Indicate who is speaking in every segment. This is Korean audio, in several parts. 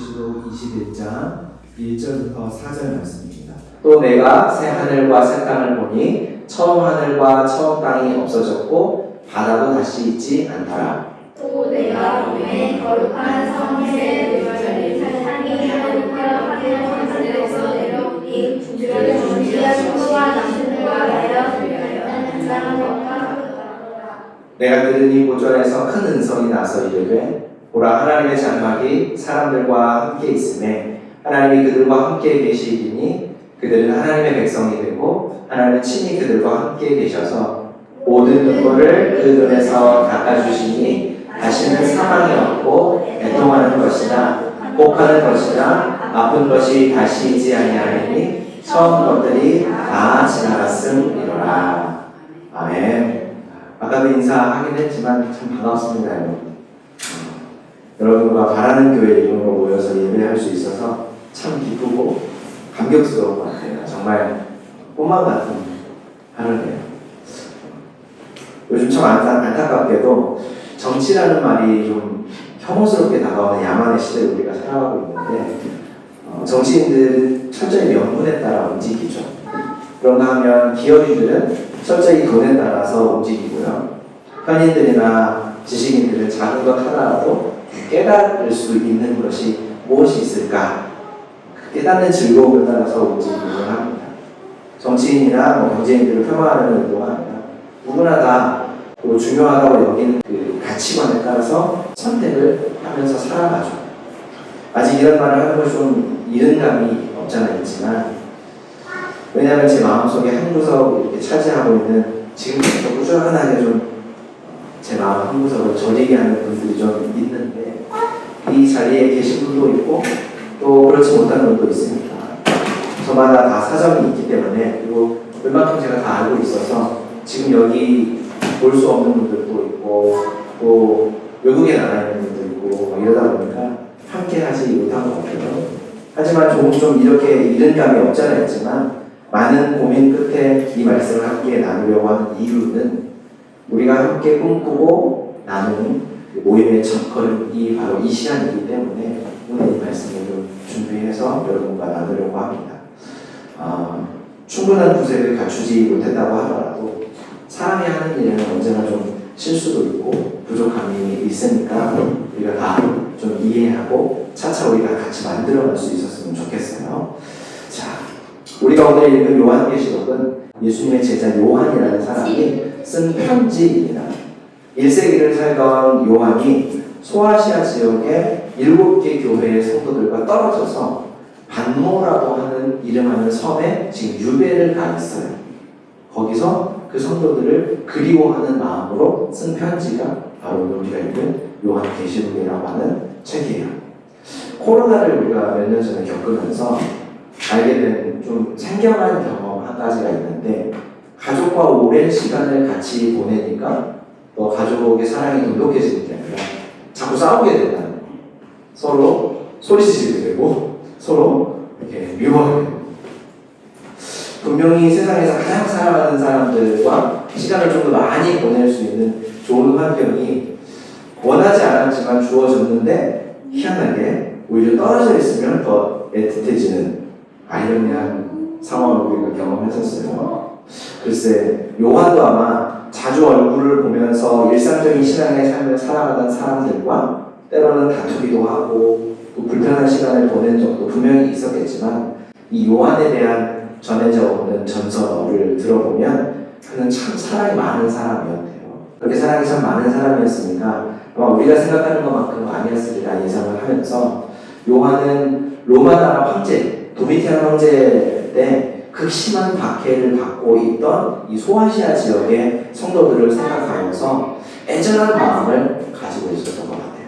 Speaker 1: 요한계시록 21장 1절부터 4절 말씀입니다.
Speaker 2: 또 내가 새 하늘과 새 땅을 보니 처음 하늘과 처음 땅이 없어졌고 바다도 다시 있지 않더라.
Speaker 3: 또 내가 보매 거룩한 성읍의 상이 하늘에서 내려오니 주를 준비한 천부와 남들과 하여 들려하는 사람과
Speaker 2: 내가 들으니 보좌에서 큰 음성이 나서 이르되 보라, 하나님의 장막이 사람들과 함께 있음에 하나님이 그들과 함께 계시리니 그들은 하나님의 백성이 되고 하나님은 친히 그들과 함께 계셔서 모든 눈물을 그 눈에서 닦아주시니 다시는 사망이 없고 애통하는 것이나 곡하는 것이나 아픈 것이 다시 있지 아니하리니 처음 것들이 다 지나갔음이로라. 아멘. 아까도 인사하긴 했지만 참 반갑습니다, 여러분. 여러분과 바라는 교회 이름으로 모여서 예배할 수 있어서 참 기쁘고 감격스러운 것 같아요. 정말 꿈만 같은 하루네요. 요즘 참 안타깝게도 정치라는 말이 좀 혐오스럽게 다가오는 야만의 시대에 우리가 살아가고 있는데 정치인들은 철저히 명분에 따라 움직이죠. 그런가 하면 기업인들은 철저히 돈에 따라서 움직이고요. 현인들이나 지식인들은 작은 것 하나라도 깨달을 수 있는 것이 무엇이 있을까? 깨닫는 즐거움을 따라서 움직이기를 합니다. 정치인이나 경제인들을 폄하하는 의도가 아니라 누구나 다 중요하다고 여기는 그 가치관에 따라서 선택을 하면서 살아가죠. 아직 이런 말을 하는 것이 좀 이른 감이 없잖아 있지만, 왜냐하면 제 마음속에 한 구석 이렇게 차지하고 있는 지금부터 꾸준하게 좀 제 마음 한 구석을 저리게 하는 분들이 좀 있는데, 이 자리에 계신 분도 있고 또 그렇지 못한 분도 있습니다. 저마다 다 사정이 있기 때문에, 그리고 웬만큼 제가 다 알고 있어서 지금 여기 볼 수 없는 분들도 있고 또 외국에 나가 있는 분도 있고 이러다 보니까 함께 하지 못한 것 같아요. 하지만 조금 좀 이렇게 이른 감이 없잖아 있지만, 많은 고민 끝에 이 말씀을 함께 나누려고 하는 이유는 우리가 함께 꿈꾸고 나누는 모임의 첫걸음이 바로 이 시간이기 때문에 오늘 이 말씀을 좀 준비해서 여러분과 나누려고 합니다. 충분한 구색을 갖추지 못했다고 하더라도 사람이 하는 일에는 언제나 좀 실수도 있고 부족함이 있으니까 우리가 다 좀 이해하고 차차 우리가 같이 만들어갈 수 있었으면 좋겠어요. 자, 우리가 오늘 읽은 요한계시록은 예수님의 제자 요한이라는 사람이 쓴 편지입니다. 1세기를 살던 요한이 소아시아 지역의 7개 교회의 성도들과 떨어져서 반모라고 하는 이름하는 섬에 지금 유배를 가 있어요. 거기서 그 성도들을 그리워하는 마음으로 쓴 편지가 바로 우리가 읽은 요한계시록이라고 하는 책이에요. 코로나를 우리가 몇 년 전에 겪으면서 알게 된 좀 생경한 경험 한 가지가 있는데, 가족과 오랜 시간을 같이 보내니까 또 가족의 사랑이 돈독해지는 게 아니라 자꾸 싸우게 된다는 거예요. 서로 소리 지르게 되고 서로 이렇게 미워하게 되고, 분명히 세상에서 가장 사랑하는 사람들과 시간을 좀 더 많이 보낼 수 있는 좋은 환경이 원하지 않았지만 주어졌는데 희한하게 오히려 떨어져 있으면 더 애틋해지는 아이러니한 상황을 우리가 경험했었어요. 글쎄, 요한도 아마 자주 얼굴을 보면서 일상적인 신앙의 삶을 살아가던 사람들과 때로는 다투기도 하고 또 불편한 시간을 보낸 적도 분명히 있었겠지만, 이 요한에 대한 전해져 오는 전설을 들어보면 그는 참 사랑이 많은 사람이었대요. 그렇게 사랑이 참 많은 사람이었으니까 아마 우리가 생각하는 것만큼 아니었으리라 예상을 하면서, 요한은 로마 나라 황제, 도미티안 황제 때 극심한 박해를 받고 있던 이 소아시아 지역의 성도들을 생각하면서 애절한 마음을 가지고 있었던 것 같아요.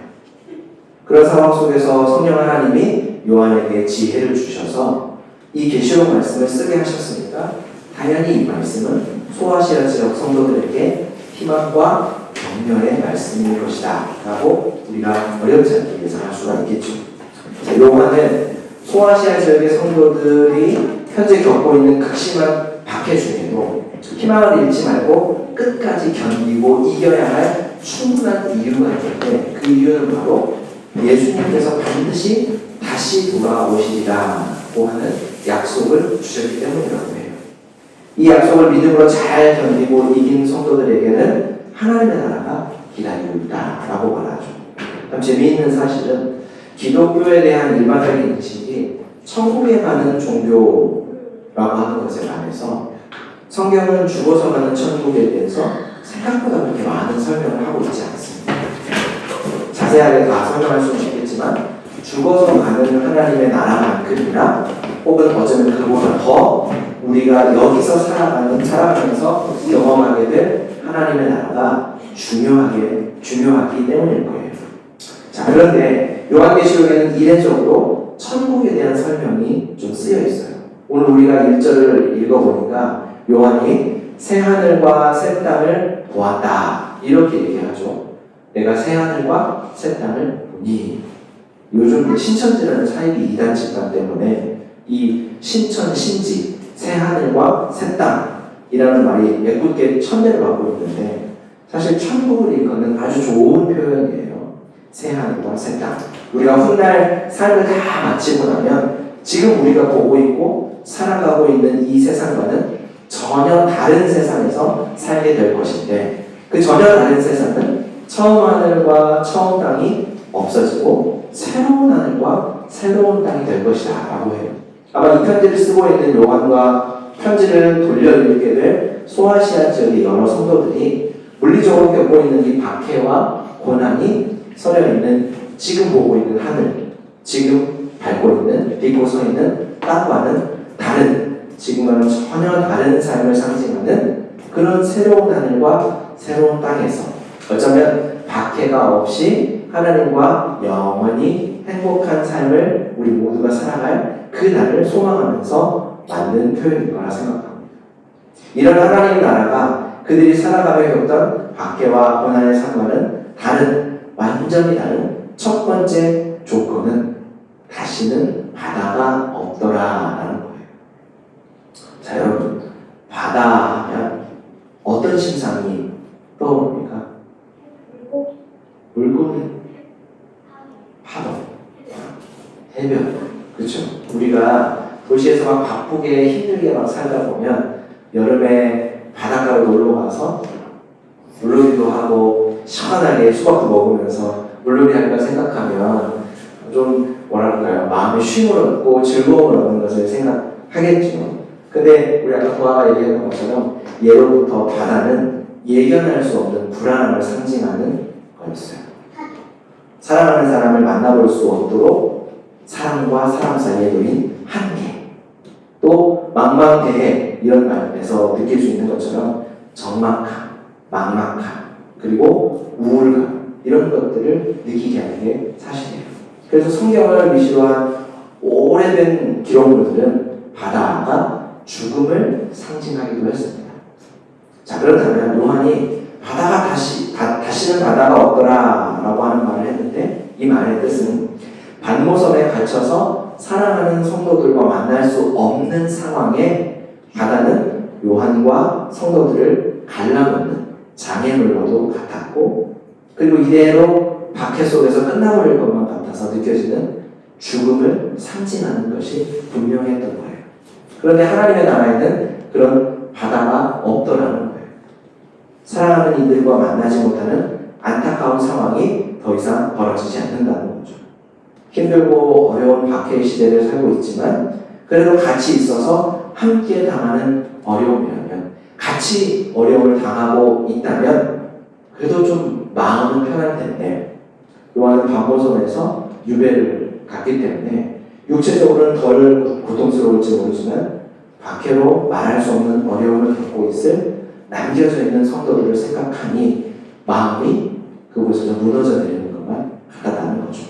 Speaker 2: 그런 상황 속에서 성령 하나님이 요한에게 지혜를 주셔서 이 계시록 말씀을 쓰게 하셨으니까 당연히 이 말씀은 소아시아 지역 성도들에게 희망과 격려의 말씀일 것이다 라고 우리가 어렵지 않게 예상할 수가 있겠죠. 요한은 소아시아 지역의 성도들이 현재 겪고 있는 극심한 박해 중에도 희망을 잃지 말고 끝까지 견디고 이겨야 할 충분한 이유가 있는데, 그 이유는 바로 예수님께서 반드시 다시 돌아오시리라고 하는 약속을 주셨기 때문이라고 해요. 이 약속을 믿음으로 잘 견디고 이긴 성도들에게는 하나님의 나라가 기다리고 있다라고 말하죠. 참 재미있는 사실은 기독교에 대한 일반적인 인식이 천국에 가는 종교라고 하는 것에 반해서 성경은 죽어서 가는 천국에 대해서 생각보다 그렇게 많은 설명을 하고 있지 않습니다. 자세하게 다 설명할 수는 없겠지만 죽어서 가는 하나님의 나라만큼이나 혹은 어쩌면 그보다 더 우리가 여기서 살아가면서 경험하게 될 하나님의 나라가 중요하기 때문일 거예요. 자, 그런데 요한계시록에는 이례적으로 천국에 대한 설명이 좀 쓰여 있어요. 오늘 우리가 1절을 읽어보니까 요한이 새 하늘과 새 땅을 보았다 이렇게 얘기하죠. 내가 새 하늘과 새 땅을 보니. 요즘 신천지라는 사이비 이단 집단 때문에 이 신천 신지 새 하늘과 새 땅이라는 말이 애꿎게 천대를 받고 있는데 사실 천국을 일컫는 아주 좋은 표현이에요. 새 하늘과 새 땅. 우리가 훗날 삶을 다 마치고 나면 지금 우리가 보고 있고 살아가고 있는 이 세상과는 전혀 다른 세상에서 살게 될 것인데 그 전혀 다른 세상은 처음 하늘과 처음 땅이 없어지고 새로운 하늘과 새로운 땅이 될 것이다 라고 해요. 아마 이 편지를 쓰고 있는 요한과 편지를 돌려 읽게 될 소아시아 지역의 여러 성도들이 물리적으로 겪고 있는 이 박해와 고난이 서려 있는 지금 보고 있는 하늘, 지금 밟고 있는 딛고 서 있는 땅과는 다른, 지금과는 전혀 다른 삶을 상징하는 그런 새로운 하늘과 새로운 땅에서 어쩌면 박해가 없이 하나님과 영원히 행복한 삶을 우리 모두가 살아갈 그 날을 소망하면서 만든 표현인 거라 생각합니다. 이런 하나님의 나라가 그들이 살아가며 겪던 박해와 고난의 상과는 다른, 완전히 다른 첫 번째 조건은 다시는 바다가 없더라라는 거예요. 자, 여러분, 바다 하면 어떤 심상이 떠오릅니까? 물고기, 파도, 해변, 그렇죠? 우리가 도시에서 막 바쁘게 힘들게 막 살다 보면 여름에 바닷가로 놀러 가서 물놀이도 하고 시원하게 수박도 먹으면서 물놀이 할까 생각하면 좀 뭐랄까요, 마음의 쉼을 얻고 즐거움을 얻는 것을 생각하겠죠. 근데 우리 아까 도아가 얘기했던 것처럼 예로부터 바다는 예견할 수 없는 불안함을 상징하는 거였어요. 사랑하는 사람을 만나볼 수 없도록 사람과 사람 사이에 놓인 한계, 또 망망대해 이런 말에서 느낄 수 있는 것처럼 적막함, 막막함, 그리고 우울감 이런 것들을 느끼게 하는 게 사실이에요. 그래서 성경을 미시로 한 오래된 기록물들은 바다가 죽음을 상징하기도 했습니다. 자, 그렇다면 요한이 바다가 다시는 바다가 없더라 라고 하는 말을 했는데 이 말의 뜻은 반모섬에 갇혀서 사랑하는 성도들과 만날 수 없는 상황에 바다는 요한과 성도들을 갈라놓는 장애물과도 같았고, 그리고 이대로 박해 속에서 끝나버릴 것만 같아서 느껴지는 죽음을 상징하는 것이 분명했던 거예요. 그런데 하나님의 나라에는 그런 바다가 없더라는 거예요. 사랑하는 이들과 만나지 못하는 안타까운 상황이 더 이상 벌어지지 않는다는 거죠. 힘들고 어려운 박해의 시대를 살고 있지만 그래도 같이 있어서 함께 당하는 어려움이라면, 같이 어려움을 당하고 있다면 그래도 좀 마음은 편할 텐데, 요한은 반모섬에서 유배를 갔기 때문에 육체적으로는 덜 고통스러울지 모르지만 박해로 말할 수 없는 어려움을 겪고 있을 남겨져 있는 성도들을 생각하니 마음이 그곳에서 무너져 내리는 것만 같았다는 거죠.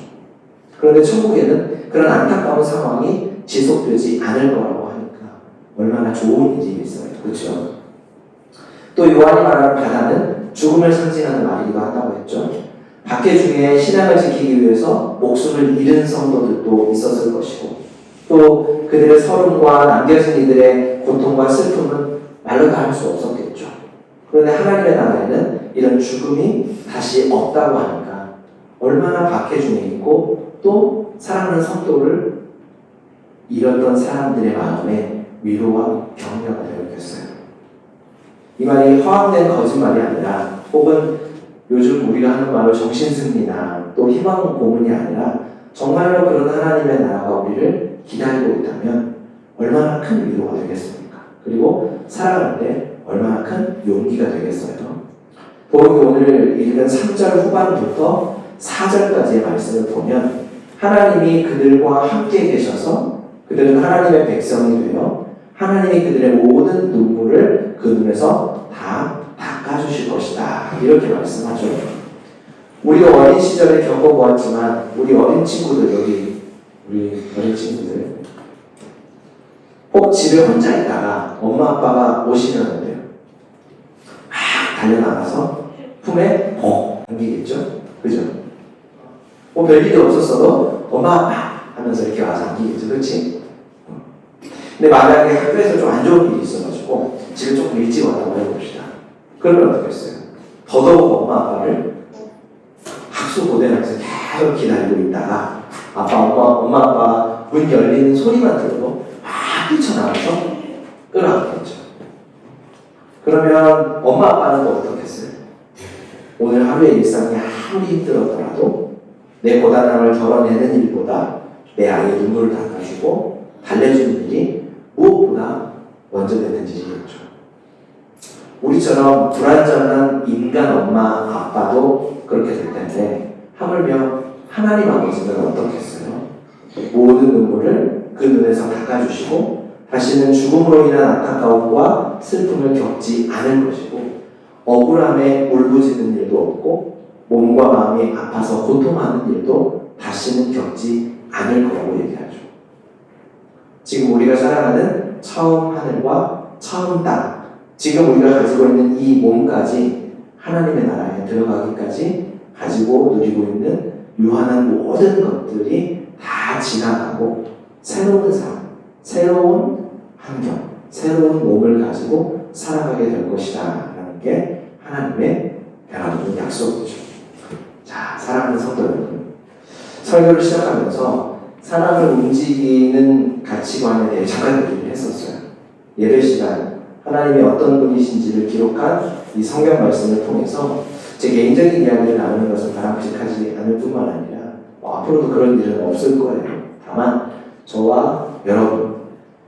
Speaker 2: 그런데 천국에는 그런 안타까운 상황이 지속되지 않을 거라고 하니까 얼마나 좋은 일이겠어요. 그렇죠? 또 요한이 말하는 바다는 죽음을 상징하는 말이기도 한다고 했죠. 박해 중에 신앙을 지키기 위해서 목숨을 잃은 성도들도 있었을 것이고, 또 그들의 서름과 남겨진 이들의 고통과 슬픔은 말로 다 할 수 없었겠죠. 그런데 하나님의 나라에는 이런 죽음이 다시 없다고 하니까 얼마나 박해 중에 있고 또 사랑하는 성도를 잃었던 사람들의 마음에 위로와 격려가 되었겠어요. 이 말이 허황된 거짓말이 아니라 혹은 요즘 우리가 하는 말로 정신승리나 또 희망 고문이 아니라 정말로 그런 하나님의 나라가 우리를 기다리고 있다면 얼마나 큰 위로가 되겠습니까? 그리고 살아갈 때 얼마나 큰 용기가 되겠어요. 더욱이 오늘 읽은 3절 후반부터 4절까지의 말씀을 보면 하나님이 그들과 함께 계셔서 그들은 하나님의 백성이 되어 하나님이 그들의 모든 눈물을 그 눈에서 다 닦아주실 것이다. 이렇게 말씀하죠. 우리가 어린 시절에 겪어보았지만 우리 어린 친구들 우리 어린 친구들 꼭 집에 혼자 있다가 엄마 아빠가 오시면 돼요. 막 달려나가서 품에 안기겠죠? 그죠? 뭐 별일이 없었어도 엄마 아빠 하면서 이렇게 와서 안기겠죠? 그렇지? 근데 만약에 학교에서 좀 안 좋은 일이 있어가지고 집에 조금 일찍 왔다고 해봅시다. 그러면 어떻겠어요? 더더욱 엄마 아빠를 학수고대로해서 계속 기다리고 있다가 엄마 아빠 문 열리는 소리만 들어도 막 뛰쳐나와서 끌어안겠죠. 그러면 엄마 아빠는 또 어떻겠어요? 오늘 하루의 일상이 아무리 힘들었더라도 내 고단함을 덜어내는 일보다 내 아이의 눈물을 닦아주고 달래주는 일이 무엇보다 먼저 되는 일이겠죠. 우리처럼 불완전한 인간 엄마 아빠도 그렇게 될 텐데 하물며 하나님 아버지는 어떻겠어요? 모든 눈물을 그 눈에서 닦아주시고 다시는 죽음으로 인한 안타까움과 슬픔을 겪지 않을 것이고 억울함에 울부짖는 일도 없고 몸과 마음이 아파서 고통하는 일도 다시는 겪지 않을 거라고 얘기하죠. 지금 우리가 살아가는 처음 하늘과 처음 땅, 지금 우리가 가지고 있는 이 몸까지 하나님의 나라에 들어가기까지 가지고 누리고 있는 유한한 모든 것들이 다 지나가고 새로운 삶, 새로운 환경, 새로운 몸을 가지고 살아가게 될 것이다 라는 게 하나님의 변함없는 약속이죠. 자, 사랑하는 성도 여러분, 설교를 시작하면서 사람을 움직이는 가치관에 대해 잠깐 얘기를 했었어요. 예배 시간, 하나님이 어떤 분이신지를 기록한 이 성경 말씀을 통해서 제 개인적인 이야기를 나누는 것은 바람직하지 않을 뿐만 아니라 앞으로도 그런 일은 없을 거예요. 다만 저와 여러분,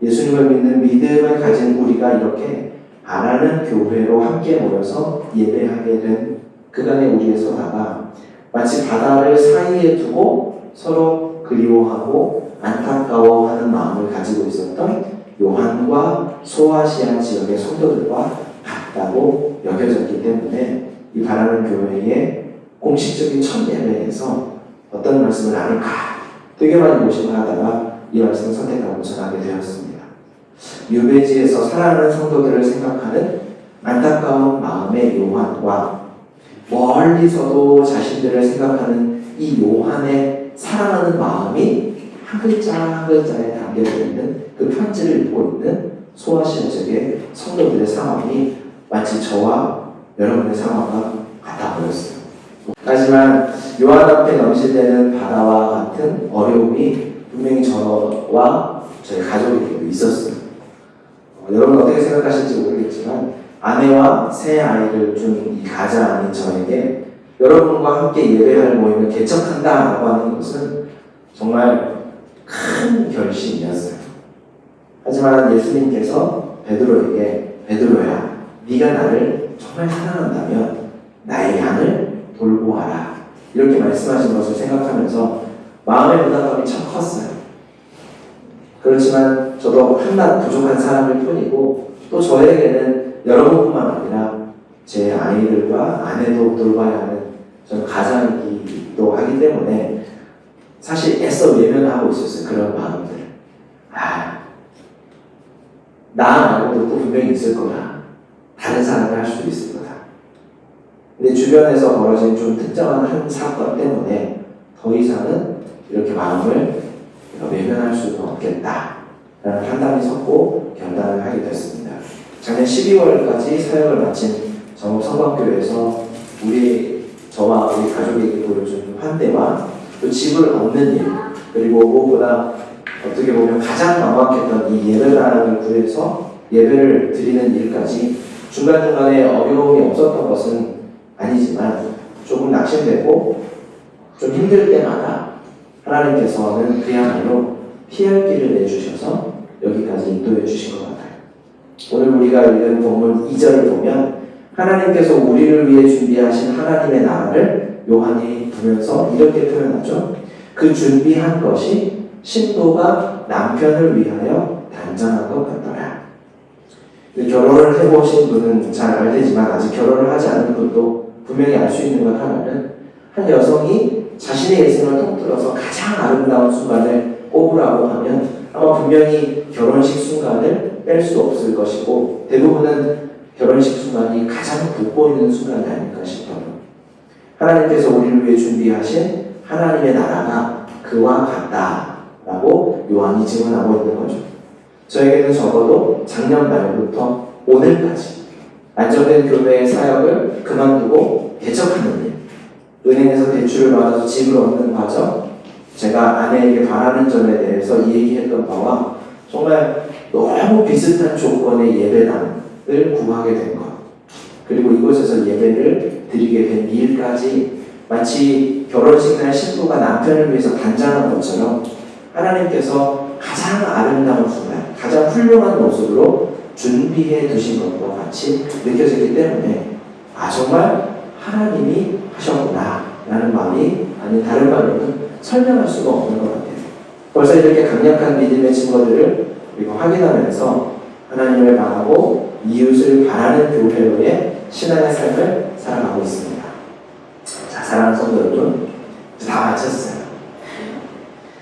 Speaker 2: 예수님을 믿는 믿음을 가진 우리가 이렇게 바라는 교회로 함께 모여서 예배하게 된 그간의 우리의 소다가 마치 바다를 사이에 두고 서로 그리워하고 안타까워하는 마음을 가지고 있었던 요한과 소아시아 지역의 성도들과 같다고 여겨졌기 때문에 이 바라는 교회의 공식적인 첫 예배에서 어떤 말씀을 나눌까 되게 많이 고심을 하다가 이 말씀을 선택하고 전하게 되었습니다. 유배지에서 살아가는 성도들을 생각하는 안타까운 마음의 요한과 멀리서도 자신들을 생각하는 이 요한의 사랑하는 마음이 한 글자 한 글자에 담겨져 있는 그 편지를 읽고 있는 소아시아 지역의 성도들의 상황이 마치 저와 여러분의 상황과 같아 보였어요. 하지만 요한 앞에 넘실대는 바다와 같은 어려움이 분명히 저와 저희 가족에게도 있었어요. 여러분 어떻게 생각하실지 모르겠지만 아내와 새 아이를 준 이 가자 아닌 저에게 여러분과 함께 예배할 모임을 개척한다라고 하는 것은 정말 큰 결심이었어요. 하지만 예수님께서 베드로에게 베드로야, 네가 나를 정말 사랑한다면 나의 양을 돌보아라 이렇게 말씀하신 것을 생각하면서 마음의 부담감이 참 컸어요. 그렇지만 저도 한낱 부족한 사람일 뿐이고 또 저에게는 여러분뿐만 아니라 제 아이들과 아내도 돌봐야 하는 저는 가장이기도 하기 때문에 사실 애써 외면하고 있었어요. 그런 마음들. 나 말고도 또 분명히 있을 거다. 다른 사람을 할 수도 있을 거다. 근데 주변에서 벌어진 좀 특정한 한 사건 때문에 더 이상은 이렇게 마음을 외면할 수는 없겠다 라는 판단이 섰고 결단을 하게 됐습니다. 작년 12월까지 사역을 마친 정읍성광교회에서 저와 우리 가족에게 보여준 환대와 또 집을 얻는 일, 그리고 무엇보다 어떻게 보면 가장 막막했던 이 예배당을 구해서 예배를 드리는 일까지 중간중간에 어려움이 없었던 것은 아니지만 조금 낙심되고 좀 힘들 때마다 하나님께서는 그야말로 피할 길을 내주셔서 여기까지 인도해 주신 것 같아요. 오늘 우리가 읽은 본문 2절을 보면 하나님께서 우리를 위해 준비하신 하나님의 나라를 요한이 보면서 이렇게 표현하죠. 그 준비한 것이 신부가 남편을 위하여 단장한 것 같더라. 결혼을 해보신 분은 잘 알겠지만 아직 결혼을 하지 않은 분도 분명히 알 수 있는 것 하나는 한 여성이 자신의 인생을 통틀어서 가장 아름다운 순간을 꼽으라고 하면 아마 분명히 결혼식 순간을 뺄 수 없을 것이고 대부분은 결혼식 순간이 가장 돋보이는 순간이 아닐까 싶어요. 하나님께서 우리를 위해 준비하신 하나님의 나라가 그와 같다라고 요한이 증언하고 있는 거죠. 저에게는 적어도 작년 말부터 오늘까지 안정된 교회의 사역을 그만두고 개척하는 일, 은행에서 대출을 받아서 집을 얻는 과정, 제가 아내에게 바라는 점에 대해서 얘기했던 바와 정말 너무 비슷한 조건의 예배당을 구하게 된 것, 그리고 이곳에서 예배를 드리게 된 일까지 마치 결혼식 날 신부가 남편을 위해서 단장한 것처럼 하나님께서 가장 아름다운 순간, 가장 훌륭한 모습으로 준비해 두신 것과 같이 느껴지기 때문에 정말 하나님이 하셨구나 라는 마음이 아닌 다른 말로는 설명할 수가 없는 것 같아요. 벌써 이렇게 강력한 믿음의 증거들을 우리가 확인하면서 하나님을 바라고 이웃을 바라는 교회로의 신앙의 삶을 살아가고 있습니다. 자, 사랑하는 성도 여러분, 다 마쳤어요.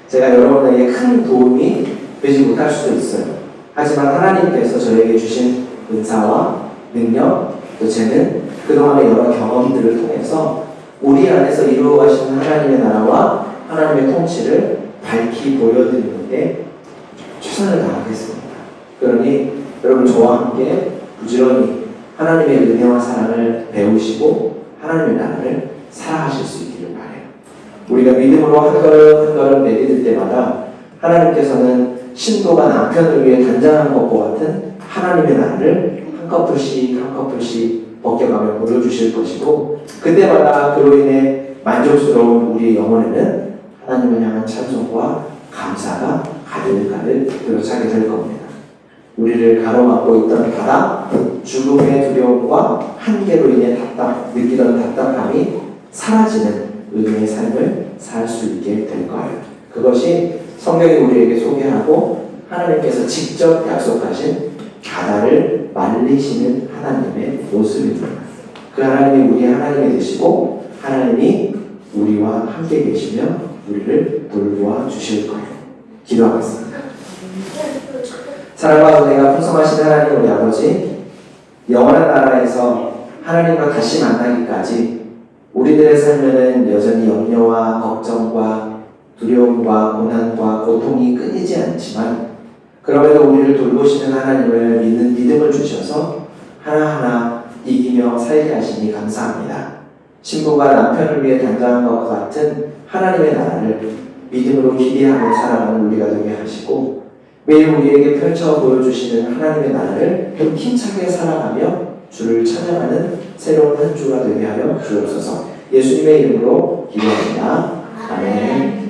Speaker 2: 제가 여러분에게 큰 도움이 되지 못할 수도 있어요. 하지만 하나님께서 저에게 주신 은사와 능력, 또 저는 그동안의 여러 경험들을 통해서 우리 안에서 이루어 가시는 하나님의 나라와 하나님의 통치를 밝히 보여드리는 데 최선을 다하겠습니다. 그러니 여러분 저와 함께 부지런히 하나님의 은혜와 사랑을 배우시고 하나님의 나라를 살아가실 수 있기를 바라요. 우리가 믿음으로 한 걸음 한 걸음 내디딜 때마다 하나님께서는 신도가 남편을 위해 단장한 것과 같은 하나님의 나라를 한 커플씩 한 커플씩 벗겨가며 보여주실 것이고 그때마다 그로 인해 만족스러운 우리의 영혼에는 하나님을 향한 찬송과 감사가 가득가득 들어차게 될 겁니다. 우리를 가로막고 있던 바다, 죽음의 두려움과 한계로 인해 느끼던 답답함이 사라지는 의미의 삶을 살 수 있게 될 거예요. 그것이 성경이 우리에게 소개하고 하나님께서 직접 약속하신 바다를 말리시는 하나님의 모습입니다. 그 하나님이 우리의 하나님이 되시고 하나님이 우리와 함께 계시며 우리를 돌보아 주실 거예요. 기도하겠습니다. 사랑과 은혜가 풍성하신 하나님 우리 아버지, 영원한 나라에서 하나님과 다시 만나기까지 우리들의 삶에는 여전히 염려와 걱정과 두려움과 고난과 고통이 끊이지 않지만 그럼에도 우리를 돌보시는 하나님을 믿는 믿음을 주셔서 하나하나 이기며 살게 하시니 감사합니다. 신부가 남편을 위해 단장한 것과 같은 하나님의 나라를 믿음으로 기대하며 살아가는 우리가 되게 하시고 매일 우리에게 펼쳐 보여주시는 하나님의 나라를 힘차게 살아가며 주를 찬양하는 새로운 한 주가 되게 하여 주옵소서. 예수님의 이름으로 기도합니다. 아멘.